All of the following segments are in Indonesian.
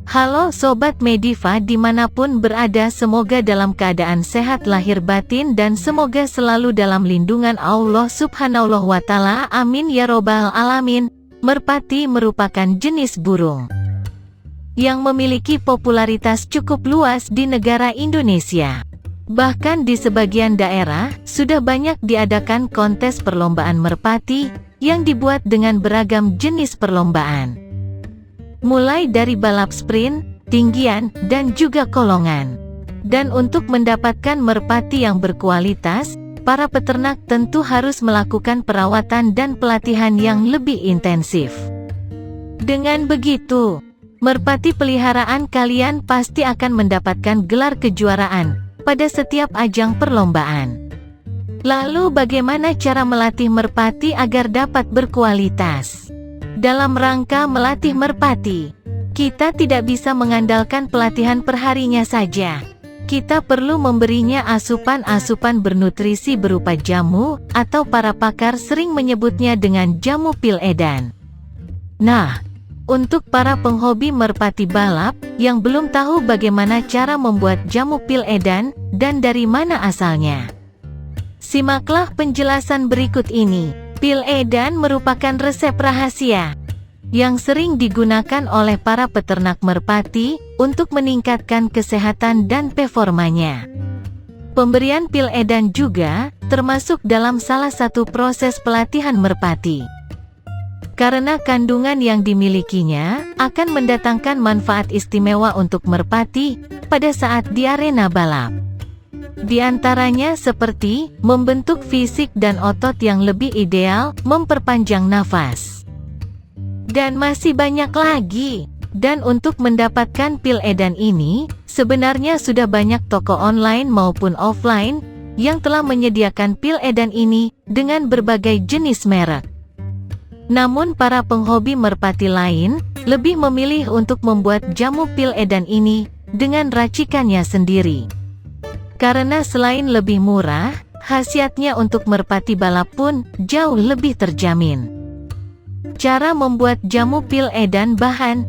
Halo Sobat Mediva dimanapun berada, semoga dalam keadaan sehat lahir batin dan semoga selalu dalam lindungan Allah Subhanahu wa Ta'ala. Amin ya robbal alamin. Merpati merupakan jenis burung yang memiliki popularitas cukup luas di negara Indonesia. Bahkan di sebagian daerah sudah banyak diadakan kontes perlombaan merpati yang dibuat dengan beragam jenis perlombaan, mulai dari balap sprint, tinggian, dan juga kolongan. Dan untuk mendapatkan merpati yang berkualitas, para peternak tentu harus melakukan perawatan dan pelatihan yang lebih intensif. Dengan begitu, merpati peliharaan kalian pasti akan mendapatkan gelar kejuaraan pada setiap ajang perlombaan. Lalu bagaimana cara melatih merpati agar dapat berkualitas? Dalam rangka melatih merpati, kita tidak bisa mengandalkan pelatihan perharinya saja. Kita perlu memberinya asupan-asupan bernutrisi berupa jamu, atau para pakar sering menyebutnya dengan jamu pil edan. Nah, untuk para penghobi merpati balap yang belum tahu bagaimana cara membuat jamu pil edan dan dari mana asalnya, simaklah penjelasan berikut ini. Pil edan merupakan resep rahasia yang sering digunakan oleh para peternak merpati untuk meningkatkan kesehatan dan performanya. Pemberian pil edan juga termasuk dalam salah satu proses pelatihan merpati, karena kandungan yang dimilikinya akan mendatangkan manfaat istimewa untuk merpati pada saat di arena balap. Di antaranya seperti membentuk fisik dan otot yang lebih ideal, memperpanjang nafas, dan masih banyak lagi. Dan untuk mendapatkan pil edan ini, sebenarnya sudah banyak toko online maupun offline yang telah menyediakan pil edan ini dengan berbagai jenis merek. Namun para penghobi merpati lain lebih memilih untuk membuat jamu pil edan ini dengan racikannya sendiri. Karena selain lebih murah, khasiatnya untuk merpati balap pun jauh lebih terjamin. Cara membuat jamu pil edan. Bahan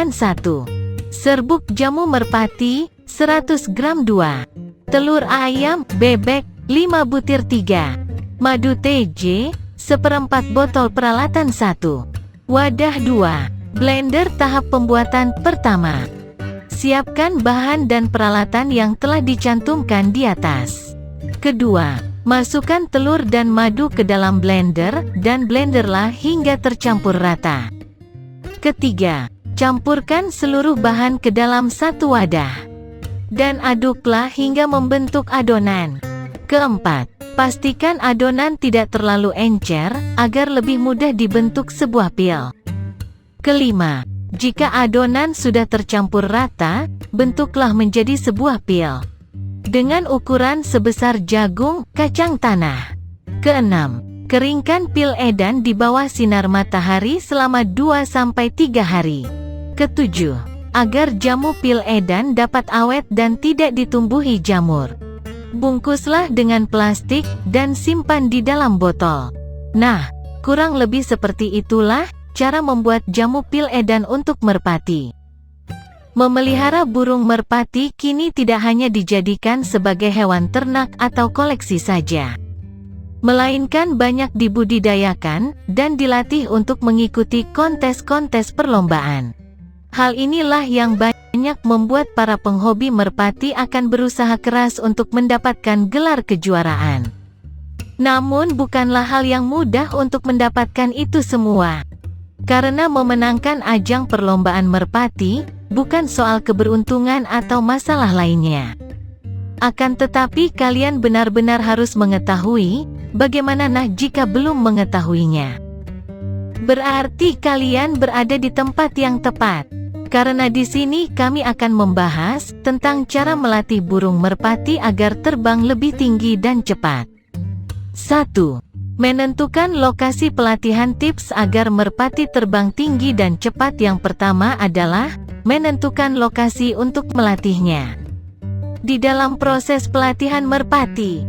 1. Serbuk jamu merpati 100 gram 2. Telur ayam bebek 5 butir 3. Madu TJ 1/4 botol. Peralatan 1. Wadah 2. Blender. Tahap pembuatan pertama. Siapkan bahan dan peralatan yang telah dicantumkan di atas. Kedua, masukkan telur dan madu ke dalam blender, dan blenderlah hingga tercampur rata. Ketiga, campurkan seluruh bahan ke dalam satu wadah, dan aduklah hingga membentuk adonan. Keempat, pastikan adonan tidak terlalu encer, agar lebih mudah dibentuk sebuah pil. Kelima, jika adonan sudah tercampur rata, bentuklah menjadi sebuah pil dengan ukuran sebesar jagung kacang tanah. Keenam, keringkan pil edan di bawah sinar matahari selama 2-3 hari. Ketujuh, agar jamu pil edan dapat awet dan tidak ditumbuhi jamur, bungkuslah dengan plastik dan simpan di dalam botol. Nah, kurang lebih seperti itulah cara membuat jamu pil edan untuk merpati. Memelihara burung merpati kini tidak hanya dijadikan sebagai hewan ternak atau koleksi saja, melainkan banyak dibudidayakan dan dilatih untuk mengikuti kontes-kontes perlombaan. Hal inilah yang banyak membuat para penghobi merpati akan berusaha keras untuk mendapatkan gelar kejuaraan. Namun bukanlah hal yang mudah untuk mendapatkan itu semua. Karena memenangkan ajang perlombaan merpati bukan soal keberuntungan atau masalah lainnya. Akan tetapi kalian benar-benar harus mengetahui bagaimana. Nah, jika belum mengetahuinya, berarti kalian berada di tempat yang tepat. Karena di sini kami akan membahas tentang cara melatih burung merpati agar terbang lebih tinggi dan cepat. 1. Menentukan lokasi pelatihan. Tips agar merpati terbang tinggi dan cepat. Yang pertama adalah menentukan lokasi untuk melatihnya. Di dalam proses pelatihan merpati,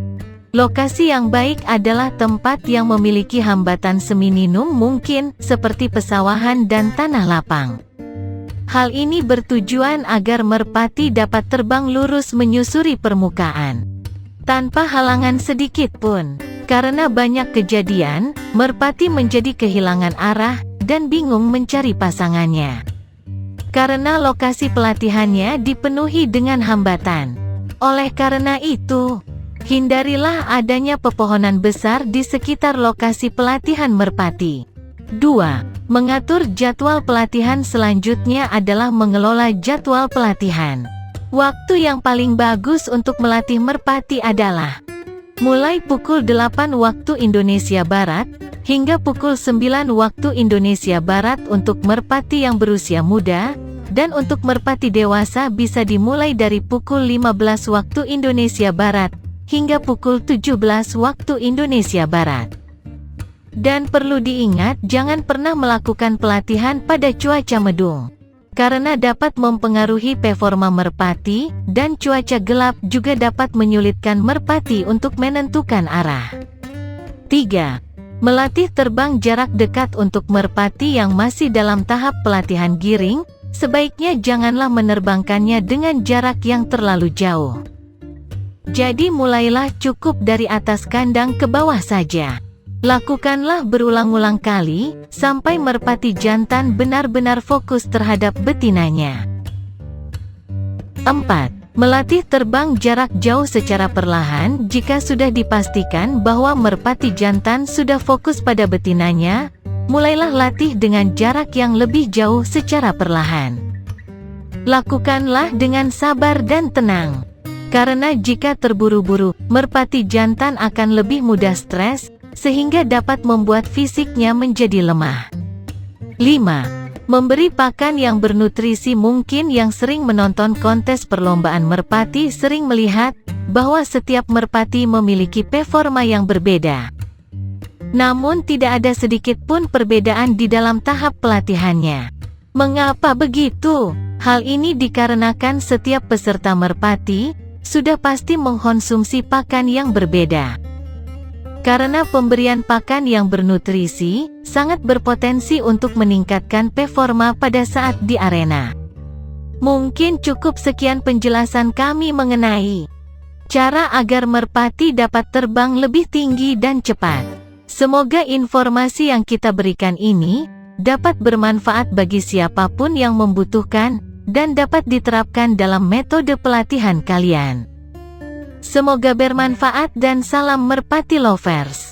lokasi yang baik adalah tempat yang memiliki hambatan seminim mungkin, seperti pesawahan dan tanah lapang. Hal ini bertujuan agar merpati dapat terbang lurus menyusuri permukaan, tanpa halangan sedikit pun. Karena banyak kejadian, merpati menjadi kehilangan arah, dan bingung mencari pasangannya. Karena lokasi pelatihannya dipenuhi dengan hambatan. Oleh karena itu, hindarilah adanya pepohonan besar di sekitar lokasi pelatihan merpati. 2. Mengatur jadwal pelatihan. Selanjutnya adalah mengelola jadwal pelatihan. Waktu yang paling bagus untuk melatih merpati adalah mulai pukul 8 waktu Indonesia Barat, hingga pukul 9 waktu Indonesia Barat untuk merpati yang berusia muda, dan untuk merpati dewasa bisa dimulai dari pukul 15 waktu Indonesia Barat, hingga pukul 17 waktu Indonesia Barat. Dan perlu diingat, jangan pernah melakukan pelatihan pada cuaca mendung, karena dapat mempengaruhi performa merpati, dan cuaca gelap juga dapat menyulitkan merpati untuk menentukan arah. 3. Melatih terbang jarak dekat. Untuk merpati yang masih dalam tahap pelatihan giring, sebaiknya janganlah menerbangkannya dengan jarak yang terlalu jauh. Jadi mulailah cukup dari atas kandang ke bawah saja. Lakukanlah berulang-ulang kali, sampai merpati jantan benar-benar fokus terhadap betinanya. 4. Melatih terbang jarak jauh secara perlahan. Jika sudah dipastikan bahwa merpati jantan sudah fokus pada betinanya, mulailah latih dengan jarak yang lebih jauh secara perlahan. Lakukanlah dengan sabar dan tenang. Karena jika terburu-buru, merpati jantan akan lebih mudah stres, sehingga dapat membuat fisiknya menjadi lemah. 5. Memberi pakan yang bernutrisi. Mungkin yang sering menonton kontes perlombaan merpati sering melihat bahwa setiap merpati memiliki performa yang berbeda. Namun tidak ada sedikit pun perbedaan di dalam tahap pelatihannya. Mengapa begitu? Hal ini dikarenakan setiap peserta merpati sudah pasti mengkonsumsi pakan yang berbeda. Karena pemberian pakan yang bernutrisi sangat berpotensi untuk meningkatkan performa pada saat di arena. Mungkin cukup sekian penjelasan kami mengenai cara agar merpati dapat terbang lebih tinggi dan cepat. Semoga informasi yang kita berikan ini dapat bermanfaat bagi siapapun yang membutuhkan dan dapat diterapkan dalam metode pelatihan kalian. Semoga bermanfaat dan salam merpati lovers.